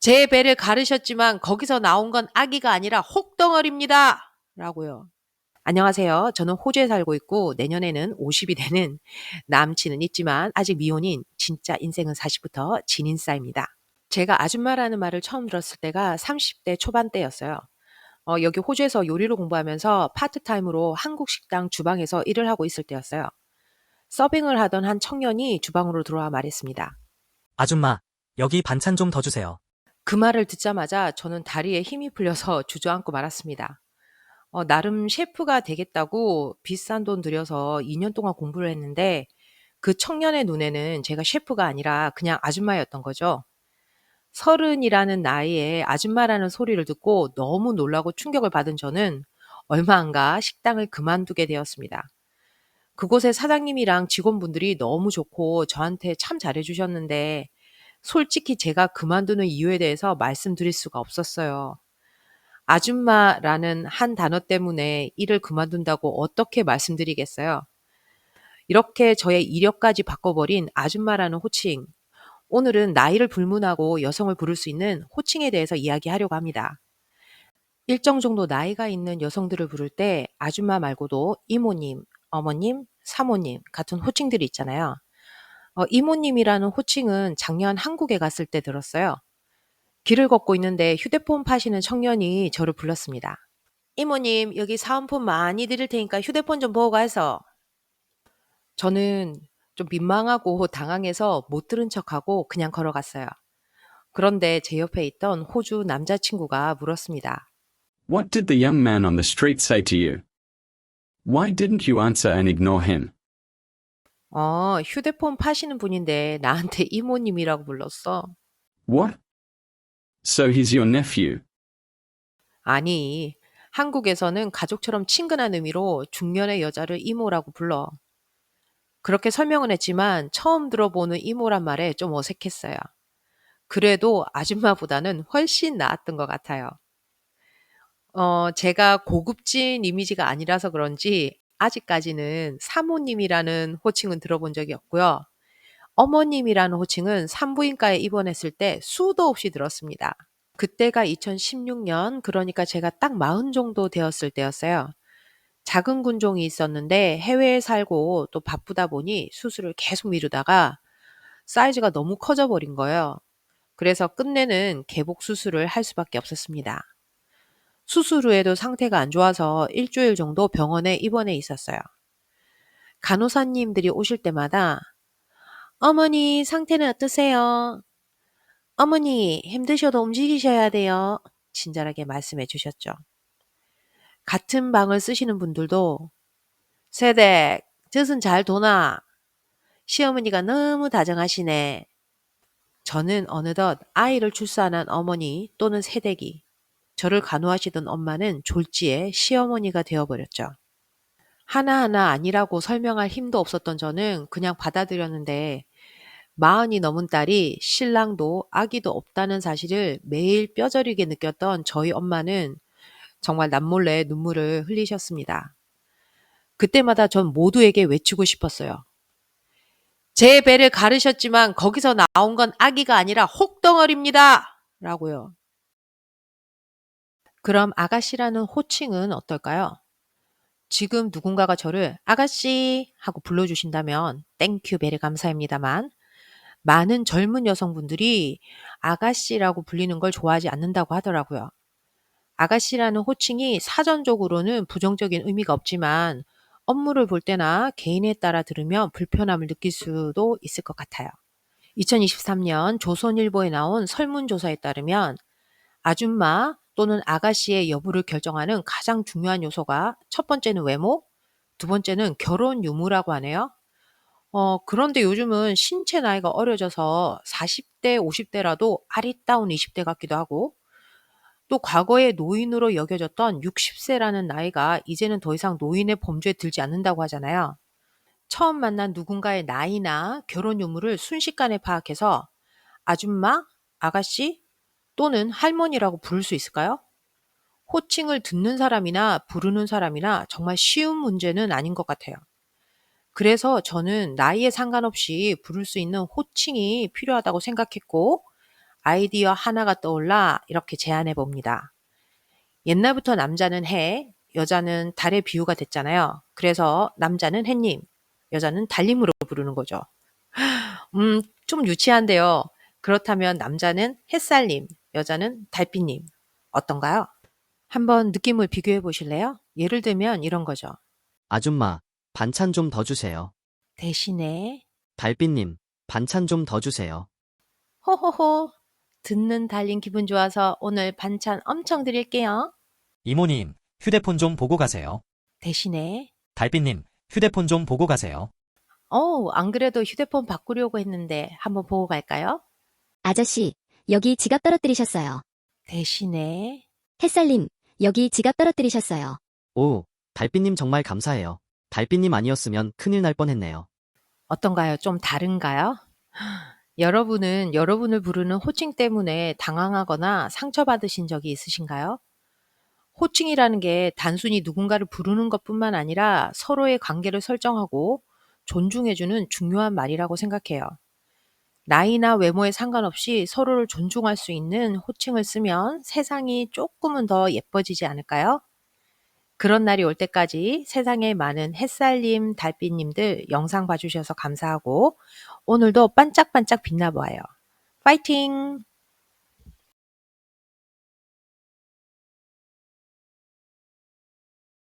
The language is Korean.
제 배를 가르셨지만 거기서 나온 건 아기가 아니라 혹덩어리입니다. 라고요. 안녕하세요. 저는 호주에 살고 있고 내년에는 50이 되는 남친은 있지만 아직 미혼인 진짜 인생은 40부터 진인싸입니다. 제가 아줌마라는 말을 처음 들었을 때가 30대 초반대였어요. 여기 호주에서 요리를 공부하면서 파트타임으로 한국 식당 주방에서 일을 하고 있을 때였어요. 서빙을 하던 한 청년이 주방으로 들어와 말했습니다. 아줌마, 여기 반찬 좀 더 주세요. 그 말을 듣자마자 저는 다리에 힘이 풀려서 주저앉고 말았습니다. 나름 셰프가 되겠다고 비싼 돈 들여서 2년 동안 공부를 했는데 그 청년의 눈에는 제가 셰프가 아니라 그냥 아줌마였던 거죠. 30이라는 나이에 아줌마라는 소리를 듣고 너무 놀라고 충격을 받은 저는 얼마 안 가 식당을 그만두게 되었습니다. 그곳의 사장님이랑 직원분들이 너무 좋고 저한테 참 잘해주셨는데 솔직히 제가 그만두는 이유에 대해서 말씀드릴 수가 없었어요. 아줌마라는 한 단어 때문에 일을 그만둔다고 어떻게 말씀드리겠어요? 이렇게 저의 이력까지 바꿔버린 아줌마라는 호칭. 오늘은 나이를 불문하고 여성을 부를 수 있는 호칭에 대해서 이야기하려고 합니다. 일정 정도 나이가 있는 여성들을 부를 때 아줌마 말고도 이모님, 어머님, 사모님 같은 호칭들이 있잖아요. 이모님이라는 호칭은 작년 한국에 갔을 때 들었어요. 길을 걷고 있는데 휴대폰 파시는 청년이 저를 불렀습니다. 이모님, 여기 사은품 많이 드릴 테니까 휴대폰 좀 보고 가서. 저는 좀 민망하고 당황해서 못 들은 척하고 그냥 걸어갔어요. 그런데 제 옆에 있던 호주 남자친구가 물었습니다. What did the young man on the street say to you? Why didn't you answer and ignore him? 휴대폰 파시는 분인데 나한테 이모님이라고 불렀어. What? So he's your nephew? 아니, 한국에서는 가족처럼 친근한 의미로 중년의 여자를 이모라고 불러. 그렇게 설명은 했지만 처음 들어보는 이모란 말에 좀 어색했어요. 그래도 아줌마보다는 훨씬 나았던 것 같아요. 제가 고급진 이미지가 아니라서 그런지 아직까지는 사모님이라는 호칭은 들어본 적이 없고요. 어머님이라는 호칭은 산부인과에 입원했을 때 수도 없이 들었습니다. 그때가 2016년, 그러니까 제가 딱 40 정도 되었을 때였어요. 작은 군종이 있었는데 해외에 살고 또 바쁘다 보니 수술을 계속 미루다가 사이즈가 너무 커져 버린 거예요. 그래서 끝내는 개복 수술을 할 수밖에 없었습니다. 수술 후에도 상태가 안 좋아서 일주일 정도 병원에 입원해 있었어요. 간호사님들이 오실 때마다 어머니 상태는 어떠세요? 어머니 힘드셔도 움직이셔야 돼요. 친절하게 말씀해 주셨죠. 같은 방을 쓰시는 분들도 세댁, 젖은 잘 도나? 시어머니가 너무 다정하시네. 저는 어느덧 아이를 출산한 어머니 또는 새댁이, 저를 간호하시던 엄마는 졸지에 시어머니가 되어버렸죠. 하나하나 아니라고 설명할 힘도 없었던 저는 그냥 받아들였는데 40이 넘은 딸이 신랑도 아기도 없다는 사실을 매일 뼈저리게 느꼈던 저희 엄마는 정말 남몰래 눈물을 흘리셨습니다. 그때마다 전 모두에게 외치고 싶었어요. 제 배를 가르셨지만 거기서 나온 건 아기가 아니라 혹덩어리입니다. 라고요. 그럼 아가씨라는 호칭은 어떨까요? 지금 누군가가 저를 아가씨 하고 불러주신다면 땡큐 베리 감사합니다만 많은 젊은 여성분들이 아가씨라고 불리는 걸 좋아하지 않는다고 하더라고요. 아가씨라는 호칭이 사전적으로는 부정적인 의미가 없지만 업무를 볼 때나 개인에 따라 들으면 불편함을 느낄 수도 있을 것 같아요. 2023년 조선일보에 나온 설문조사에 따르면 아줌마 또는 아가씨의 여부를 결정하는 가장 중요한 요소가 첫 번째는 외모, 두 번째는 결혼 유무라고 하네요. 그런데 요즘은 신체 나이가 어려져서 40대, 50대라도 아리따운 20대 같기도 하고 또 과거에 노인으로 여겨졌던 60세라는 나이가 이제는 더 이상 노인의 범주에 들지 않는다고 하잖아요. 처음 만난 누군가의 나이나 결혼 유무를 순식간에 파악해서 아줌마, 아가씨 또는 할머니라고 부를 수 있을까요? 호칭을 듣는 사람이나 부르는 사람이나 정말 쉬운 문제는 아닌 것 같아요. 그래서 저는 나이에 상관없이 부를 수 있는 호칭이 필요하다고 생각했고 아이디어 하나가 떠올라 이렇게 제안해 봅니다. 옛날부터 남자는 해, 여자는 달의 비유가 됐잖아요. 그래서 남자는 해님, 여자는 달님으로 부르는 거죠. 좀 유치한데요. 그렇다면 남자는 햇살님, 여자는 달빛님. 어떤가요? 한번 느낌을 비교해 보실래요? 예를 들면 이런 거죠. 아줌마, 반찬 좀 더 주세요. 대신에 달빛님, 반찬 좀 더 주세요. 호호호 듣는 달님 기분 좋아서 오늘 반찬 엄청 드릴게요. 이모님, 휴대폰 좀 보고 가세요. 대신에 달빛님, 휴대폰 좀 보고 가세요. 안 그래도 휴대폰 바꾸려고 했는데 한번 보고 갈까요? 아저씨, 여기 지갑 떨어뜨리셨어요. 대신에 햇살님, 여기 지갑 떨어뜨리셨어요. 오, 달빛님 정말 감사해요. 달빛님 아니었으면 큰일 날 뻔했네요. 어떤가요? 좀 다른가요? 여러분은 여러분을 부르는 호칭 때문에 당황하거나 상처받으신 적이 있으신가요? 호칭이라는 게 단순히 누군가를 부르는 것뿐만 아니라 서로의 관계를 설정하고 존중해주는 중요한 말이라고 생각해요. 나이나 외모에 상관없이 서로를 존중할 수 있는 호칭을 쓰면 세상이 조금은 더 예뻐지지 않을까요? 그런 날이 올 때까지 세상에 많은 햇살님, 달빛님들 영상 봐주셔서 감사하고 오늘도 반짝반짝 빛나봐요. 파이팅!